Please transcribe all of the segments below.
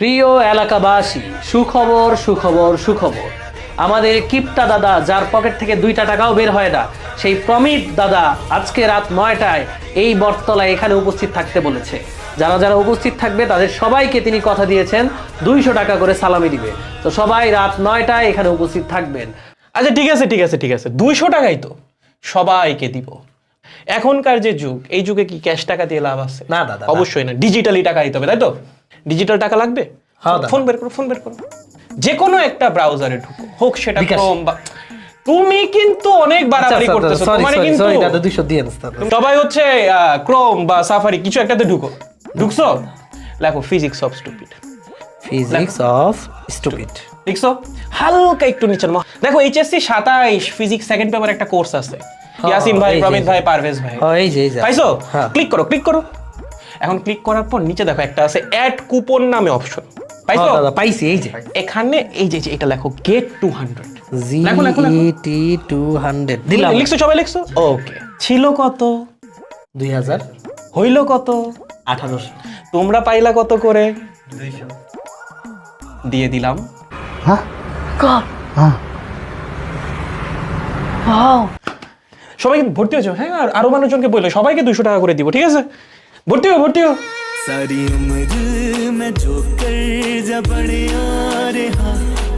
প্রিয় এলাকাবাসী, সুখবর সুখবর সুখবর। আমাদের কিপ্টা দাদা, যার পকেট থেকে 2টা টাকাও বের হয় না, সেই প্রমিত দাদা আজকে রাত 9টায় এই বটতলায় এখানে উপস্থিত থাকতে বলেছে। যারা যারা উপস্থিত থাকবে তাদের সবাইকে তিনি কথা দিয়েছেন 200 টাকা করে সালামি দিবে। তো সবাই রাত 9টায় এখানে উপস্থিত থাকবেন। আচ্ছা ঠিক আছে 200 টাকাই তো সবাইকে দিব। এখনকার যে যুগ, এই যুগে কি ক্যাশ টাকা দিয়ে লাভ আছে? না দাদা, অবশ্যই না, ডিজিটালি টাকা দিতে হবে, তাই তো? ডিজিটাল টাকা লাগবে? হ্যাঁ দাদা। ফোন বের করো যে কোনো একটা ব্রাউজারে ঢুকো, হোক সেটা বিকাশ। ক্রোম বা তুমি কিন্তু অনেক বাড়াবাড়ি করতেছো। তোমারে কিন্তু দাদা 200 দিয়ে দাদা। সবাই হচ্ছে ক্রোম বা সাফারি কিছু একটাতে ঢুকছো, লেখো physics of stupid. Physics of stupid লিখছো হালকা একটু নিচের দেখো, এইচএসসি 27 ফিজিক্স সেকেন্ড পেপার একটা কোর্স আছে। ইয়াসিন ভাই, প্রমিত ভাই, পারভেজ ভাই, এই যে পাইছো? হ্যাঁ। ক্লিক করো। এখন ক্লিক করার পর নিচে দেখো একটা আছে অ্যাড কুপন নামে অপশন, পাইছো? দাদা পাইছি, এই যে এখানে এই যে এটা লেখো গেট 200। GET 200 দিলাম। লিখছো? সবাই লিখছো? ওকে। ছিল কত? 2000 হইল কত? 1800। তোমরা পাইলা কত করে? 200 দিয়ে দিলাম। সবাই ভর্তি হয়েছে? হ্যাঁ, আর আরো মানুষজনকে বললো সবাইকে 200 টাকা করে দিব, ঠিক আছে? ভর্তি হো। सारी उम्र मैं जो कर जा बढ़िया रहा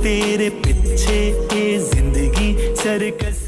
तेरे पीछे ये जिंदगी सर्कस